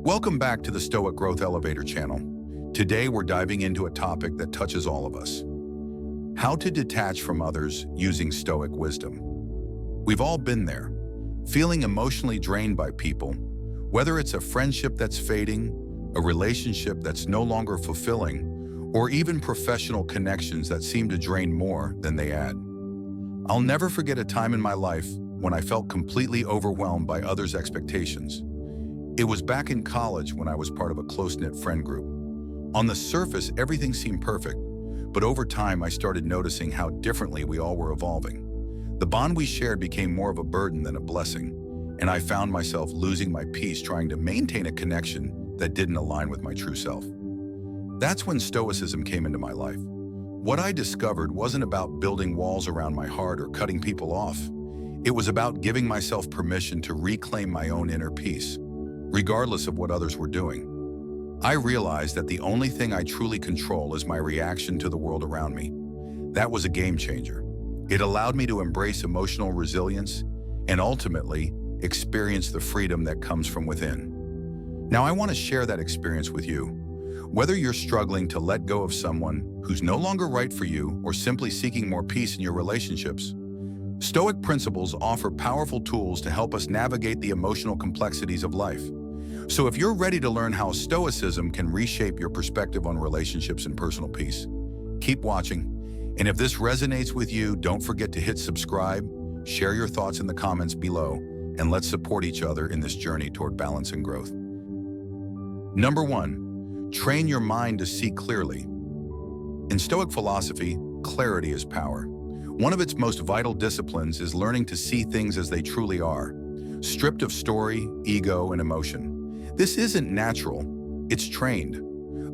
Welcome back to the Stoic Growth Elevator channel. Today we're diving into a topic that touches all of us. How to detach from others using Stoic wisdom. We've all been there, feeling emotionally drained by people, whether it's a friendship that's fading, a relationship that's no longer fulfilling, or even professional connections that seem to drain more than they add. I'll never forget a time in my life when I felt completely overwhelmed by others' expectations. It was back in college when I was part of a close-knit friend group. On the surface, everything seemed perfect, but over time I started noticing how differently we all were evolving. The bond we shared became more of a burden than a blessing, and I found myself losing my peace trying to maintain a connection that didn't align with my true self. That's when Stoicism came into my life. What I discovered wasn't about building walls around my heart or cutting people off. It was about giving myself permission to reclaim my own inner peace, regardless of what others were doing. I realized that the only thing I truly control is my reaction to the world around me. That was a game changer. It allowed me to embrace emotional resilience and ultimately experience the freedom that comes from within. Now I want to share that experience with you. Whether you're struggling to let go of someone who's no longer right for you or simply seeking more peace in your relationships, Stoic principles offer powerful tools to help us navigate the emotional complexities of life. So if you're ready to learn how Stoicism can reshape your perspective on relationships and personal peace, keep watching. And if this resonates with you, don't forget to hit subscribe, share your thoughts in the comments below, and let's support each other in this journey toward balance and growth. Number 1, train your mind to see clearly. In Stoic philosophy, clarity is power. One of its most vital disciplines is learning to see things as they truly are, stripped of story, ego, and emotion. This isn't natural, it's trained.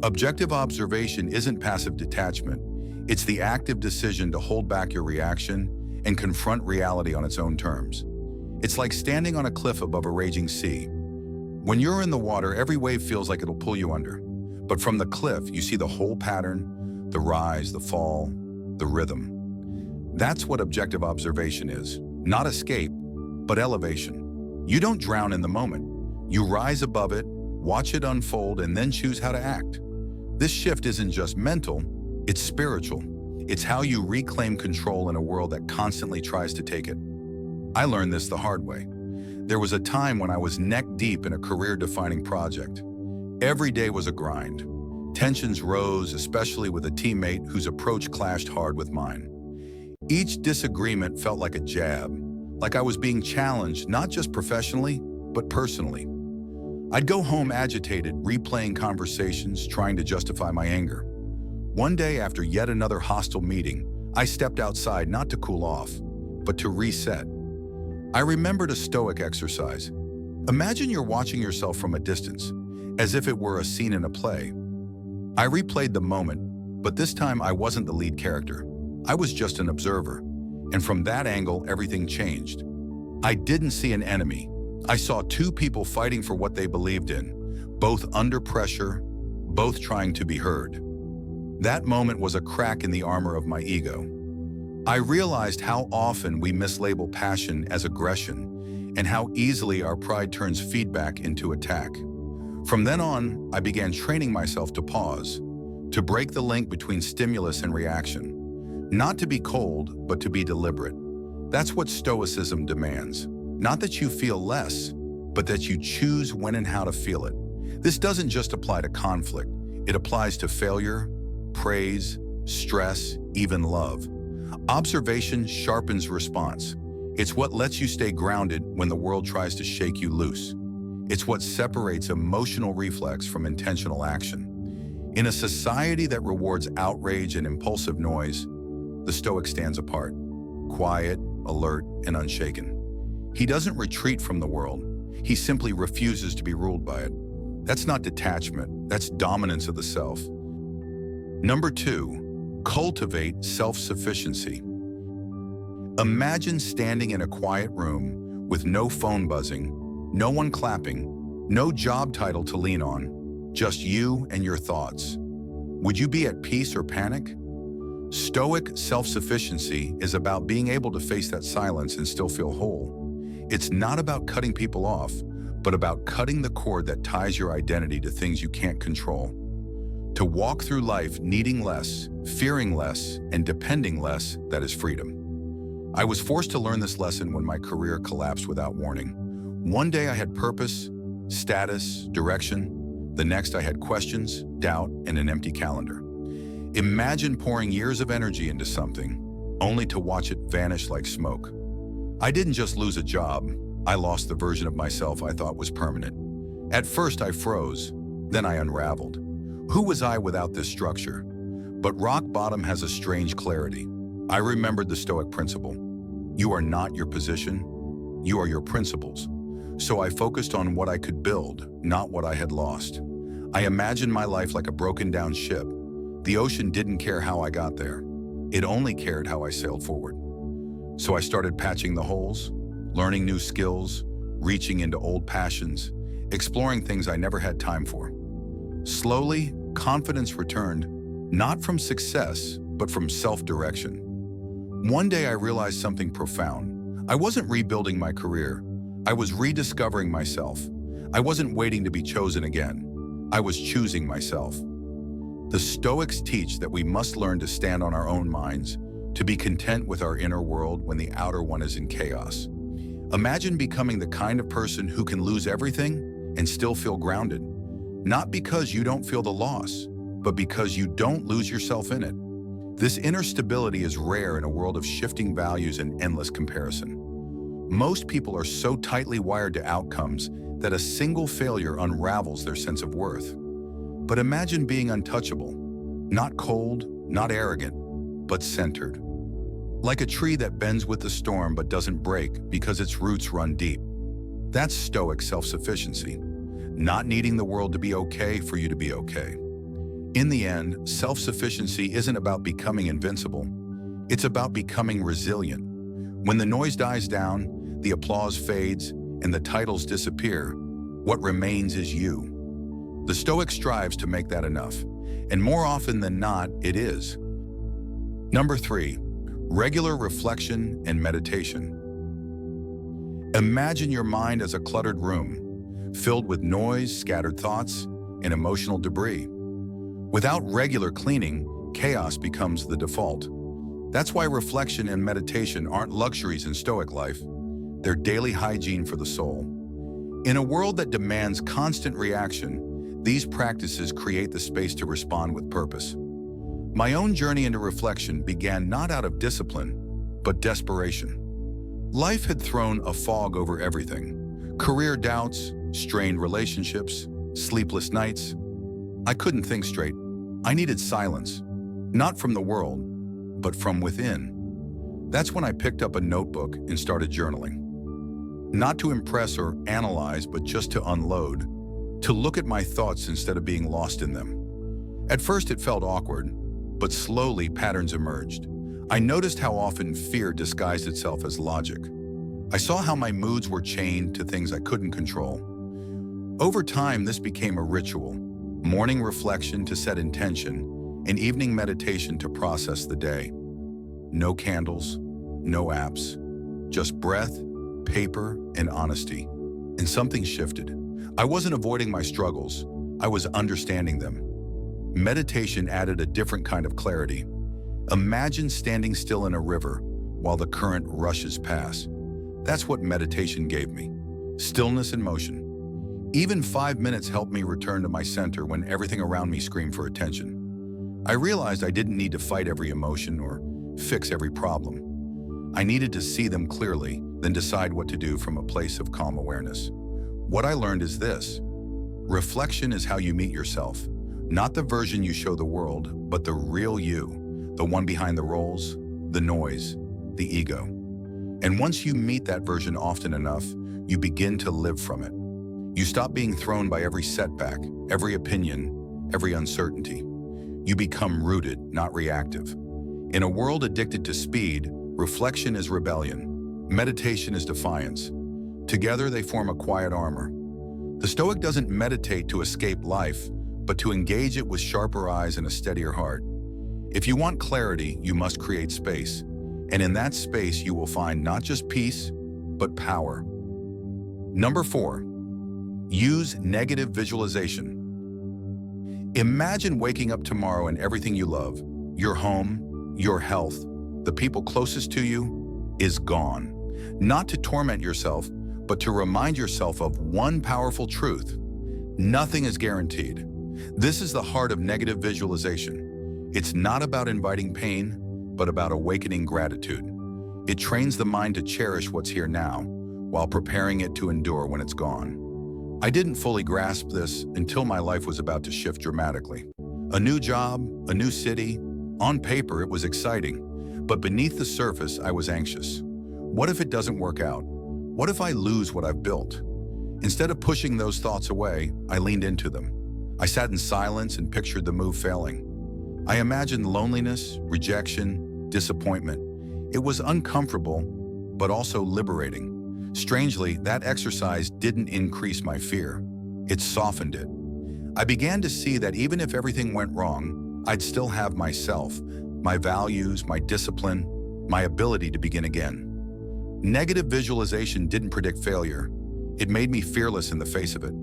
Objective observation isn't passive detachment. It's the active decision to hold back your reaction and confront reality on its own terms. It's like standing on a cliff above a raging sea. When you're in the water, every wave feels like it'll pull you under. But from the cliff, you see the whole pattern, the rise, the fall, the rhythm. That's what objective observation is. Not escape, but elevation. You don't drown in the moment. You rise above it, watch it unfold, and then choose how to act. This shift isn't just mental, it's spiritual. It's how you reclaim control in a world that constantly tries to take it. I learned this the hard way. There was a time when I was neck deep in a career-defining project. Every day was a grind. Tensions rose, especially with a teammate whose approach clashed hard with mine. Each disagreement felt like a jab, like I was being challenged, not just professionally, but personally. I'd go home agitated, replaying conversations, trying to justify my anger. One day, after yet another hostile meeting, I stepped outside not to cool off, but to reset. I remembered a Stoic exercise. Imagine you're watching yourself from a distance, as if it were a scene in a play. I replayed the moment, but this time I wasn't the lead character. I was just an observer, and from that angle, everything changed. I didn't see an enemy. I saw two people fighting for what they believed in, both under pressure, both trying to be heard. That moment was a crack in the armor of my ego. I realized how often we mislabel passion as aggression and how easily our pride turns feedback into attack. From then on, I began training myself to pause, to break the link between stimulus and reaction. Not to be cold, but to be deliberate. That's what Stoicism demands. Not that you feel less, but that you choose when and how to feel it. This doesn't just apply to conflict. It applies to failure, praise, stress, even love. Observation sharpens response. It's what lets you stay grounded when the world tries to shake you loose. It's what separates emotional reflex from intentional action. In a society that rewards outrage and impulsive noise, the Stoic stands apart, quiet, alert, and unshaken. He doesn't retreat from the world. He simply refuses to be ruled by it. That's not detachment, that's dominance of the self. Number 2, cultivate self-sufficiency. Imagine standing in a quiet room with no phone buzzing, no one clapping, no job title to lean on, just you and your thoughts. Would you be at peace or panic? Stoic self-sufficiency is about being able to face that silence and still feel whole. It's not about cutting people off, but about cutting the cord that ties your identity to things you can't control. To walk through life needing less, fearing less, and depending less, that is freedom. I was forced to learn this lesson when my career collapsed without warning. One day I had purpose, status, direction. The next I had questions, doubt, and an empty calendar. Imagine pouring years of energy into something, only to watch it vanish like smoke. I didn't just lose a job, I lost the version of myself I thought was permanent. At first I froze, then I unraveled. Who was I without this structure? But rock bottom has a strange clarity. I remembered the Stoic principle. You are not your position, you are your principles. So I focused on what I could build, not what I had lost. I imagined my life like a broken down ship. The ocean didn't care how I got there. It only cared how I sailed forward. So I started patching the holes, learning new skills, reaching into old passions, exploring things I never had time for. Slowly, confidence returned, not from success, but from self-direction. One day I realized something profound. I wasn't rebuilding my career. I was rediscovering myself. I wasn't waiting to be chosen again. I was choosing myself. The Stoics teach that we must learn to stand on our own minds, to be content with our inner world when the outer one is in chaos. Imagine becoming the kind of person who can lose everything and still feel grounded. Not because you don't feel the loss, but because you don't lose yourself in it. This inner stability is rare in a world of shifting values and endless comparison. Most people are so tightly wired to outcomes that a single failure unravels their sense of worth. But imagine being untouchable, not cold, not arrogant, but centered. Like a tree that bends with the storm but doesn't break because its roots run deep. That's Stoic self-sufficiency, not needing the world to be okay for you to be okay. In the end, self-sufficiency isn't about becoming invincible. It's about becoming resilient. When the noise dies down, the applause fades, and the titles disappear, what remains is you. The Stoic strives to make that enough, and more often than not, it is. Number 3, regular reflection and meditation. Imagine your mind as a cluttered room, filled with noise, scattered thoughts, and emotional debris. Without regular cleaning, chaos becomes the default. That's why reflection and meditation aren't luxuries in Stoic life. They're daily hygiene for the soul. In a world that demands constant reaction, these practices create the space to respond with purpose. My own journey into reflection began not out of discipline, but desperation. Life had thrown a fog over everything. Career doubts, strained relationships, sleepless nights. I couldn't think straight. I needed silence, not from the world, but from within. That's when I picked up a notebook and started journaling. Not to impress or analyze, but just to unload, to look at my thoughts instead of being lost in them. At first it felt awkward, but slowly patterns emerged. I noticed how often fear disguised itself as logic. I saw how my moods were chained to things I couldn't control. Over time, this became a ritual. Morning reflection to set intention, and evening meditation to process the day. No candles, no apps, just breath, paper, and honesty. And something shifted. I wasn't avoiding my struggles, I was understanding them. Meditation added a different kind of clarity. Imagine standing still in a river while the current rushes past. That's what meditation gave me. Stillness and motion. Even 5 minutes helped me return to my center when everything around me screamed for attention. I realized I didn't need to fight every emotion or fix every problem. I needed to see them clearly, then decide what to do from a place of calm awareness. What I learned is this: reflection is how you meet yourself, not the version you show the world, but the real you, the one behind the roles, the noise, the ego. And once you meet that version often enough, you begin to live from it. You stop being thrown by every setback, every opinion, every uncertainty. You become rooted, not reactive. In a world addicted to speed, reflection is rebellion. Meditation is defiance. Together they form a quiet armor. The Stoic doesn't meditate to escape life, but to engage it with sharper eyes and a steadier heart. If you want clarity, you must create space. And in that space, you will find not just peace, but power. Number 4, Use negative visualization. Imagine waking up tomorrow and everything you love, your home, your health, the people closest to you, is gone. Not to torment yourself, but to remind yourself of one powerful truth. Nothing is guaranteed. This is the heart of negative visualization. It's not about inviting pain, but about awakening gratitude. It trains the mind to cherish what's here now, while preparing it to endure when it's gone. I didn't fully grasp this until my life was about to shift dramatically. A new job, a new city. On paper, it was exciting, but beneath the surface, I was anxious. What if it doesn't work out? What if I lose what I've built? Instead of pushing those thoughts away, I leaned into them. I sat in silence and pictured the move failing. I imagined loneliness, rejection, disappointment. It was uncomfortable, but also liberating. Strangely, that exercise didn't increase my fear. It softened it. I began to see that even if everything went wrong, I'd still have myself, my values, my discipline, my ability to begin again. Negative visualization didn't predict failure. It made me fearless in the face of it.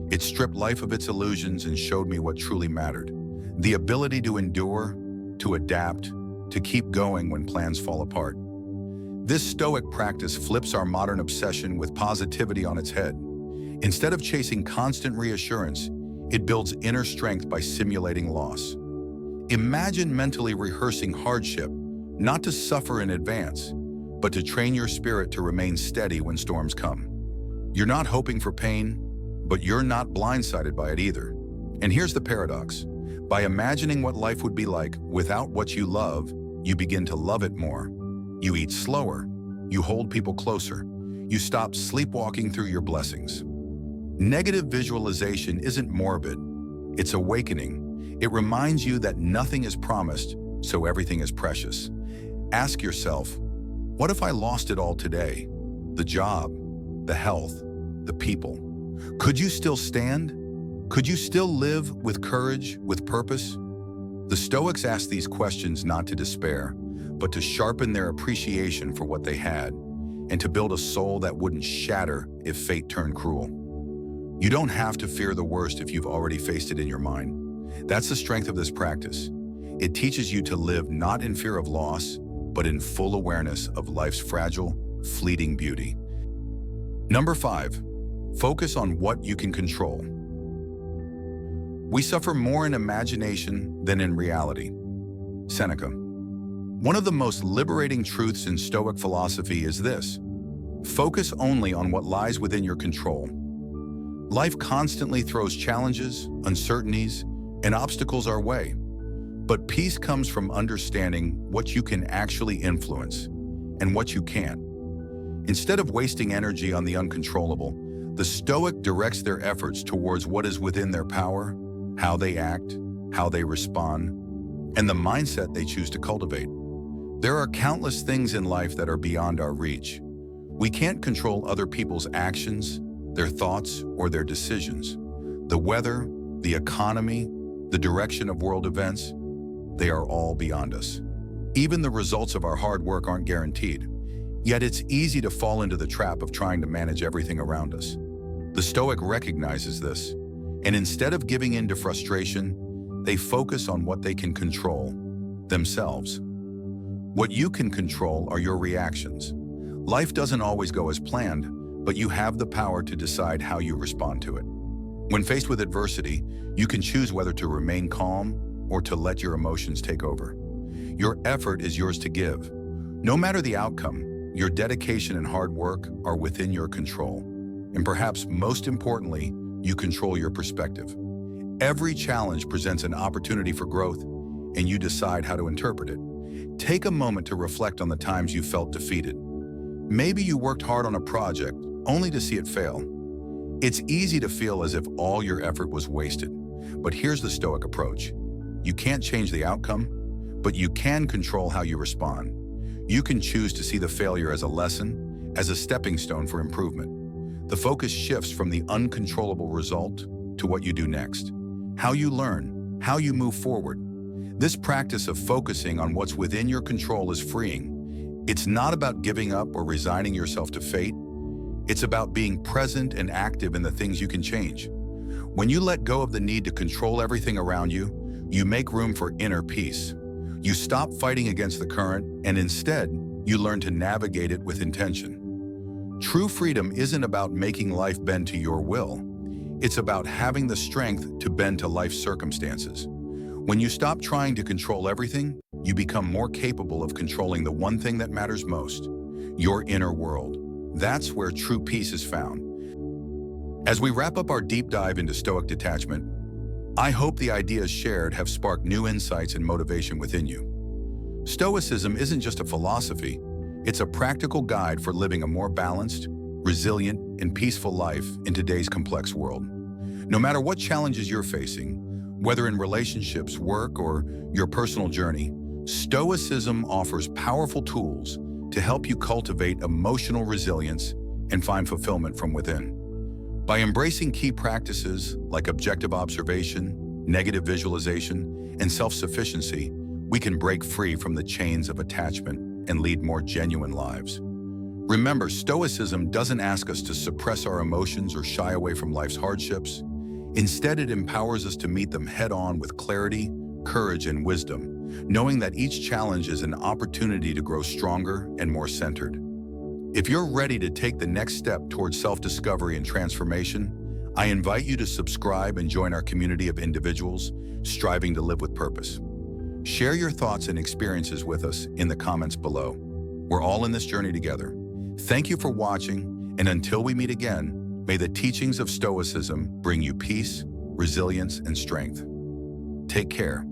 It stripped life of its illusions and showed me what truly mattered. The ability to endure, to adapt, to keep going when plans fall apart. This Stoic practice flips our modern obsession with positivity on its head. Instead of chasing constant reassurance, it builds inner strength by simulating loss. Imagine mentally rehearsing hardship, not to suffer in advance, but to train your spirit to remain steady when storms come. You're not hoping for pain, but you're not blindsided by it either. And here's the paradox. By imagining what life would be like without what you love, you begin to love it more. You eat slower. You hold people closer. You stop sleepwalking through your blessings. Negative visualization isn't morbid. It's awakening. It reminds you that nothing is promised, so everything is precious. Ask yourself, what if I lost it all today? The job, the health, the people. Could you still stand? Could you still live with courage, with purpose? The Stoics asked these questions not to despair, but to sharpen their appreciation for what they had, and to build a soul that wouldn't shatter if fate turned cruel. You don't have to fear the worst if you've already faced it in your mind. That's the strength of this practice. It teaches you to live not in fear of loss, but in full awareness of life's fragile, fleeting beauty. Number 5, focus on what you can control. We suffer more in imagination than in reality. Seneca. One of the most liberating truths in Stoic philosophy is this: focus only on what lies within your control. Life constantly throws challenges, uncertainties, and obstacles our way. But peace comes from understanding what you can actually influence and what you can't. Instead of wasting energy on the uncontrollable, the Stoic directs their efforts towards what is within their power, how they act, how they respond, and the mindset they choose to cultivate. There are countless things in life that are beyond our reach. We can't control other people's actions, their thoughts, or their decisions. The weather, the economy, the direction of world events, they are all beyond us. Even the results of our hard work aren't guaranteed. Yet it's easy to fall into the trap of trying to manage everything around us. The Stoic recognizes this, and instead of giving in to frustration, they focus on what they can control, themselves. What you can control are your reactions. Life doesn't always go as planned, but you have the power to decide how you respond to it. When faced with adversity, you can choose whether to remain calm or to let your emotions take over. Your effort is yours to give. No matter the outcome, your dedication and hard work are within your control. And perhaps most importantly, you control your perspective. Every challenge presents an opportunity for growth, and you decide how to interpret it. Take a moment to reflect on the times you felt defeated. Maybe you worked hard on a project only to see it fail. It's easy to feel as if all your effort was wasted. But here's the Stoic approach. You can't change the outcome, but you can control how you respond. You can choose to see the failure as a lesson, as a stepping stone for improvement. The focus shifts from the uncontrollable result to what you do next, how you learn, how you move forward. This practice of focusing on what's within your control is freeing. It's not about giving up or resigning yourself to fate. It's about being present and active in the things you can change. When you let go of the need to control everything around you, you make room for inner peace. You stop fighting against the current, and instead, you learn to navigate it with intention. True freedom isn't about making life bend to your will. It's about having the strength to bend to life's circumstances. When you stop trying to control everything, you become more capable of controlling the one thing that matters most, your inner world. That's where true peace is found. As we wrap up our deep dive into Stoic detachment, I hope the ideas shared have sparked new insights and motivation within you. Stoicism isn't just a philosophy, it's a practical guide for living a more balanced, resilient, and peaceful life in today's complex world. No matter what challenges you're facing, whether in relationships, work, or your personal journey, Stoicism offers powerful tools to help you cultivate emotional resilience and find fulfillment from within. By embracing key practices like objective observation, negative visualization, and self-sufficiency, we can break free from the chains of attachment and lead more genuine lives. Remember, Stoicism doesn't ask us to suppress our emotions or shy away from life's hardships. Instead, it empowers us to meet them head-on with clarity, courage, and wisdom, knowing that each challenge is an opportunity to grow stronger and more centered. If you're ready to take the next step towards self-discovery and transformation, I invite you to subscribe and join our community of individuals striving to live with purpose. Share your thoughts and experiences with us in the comments below. We're all in this journey together. Thank you for watching, and until we meet again, may the teachings of Stoicism bring you peace, resilience, and strength. Take care.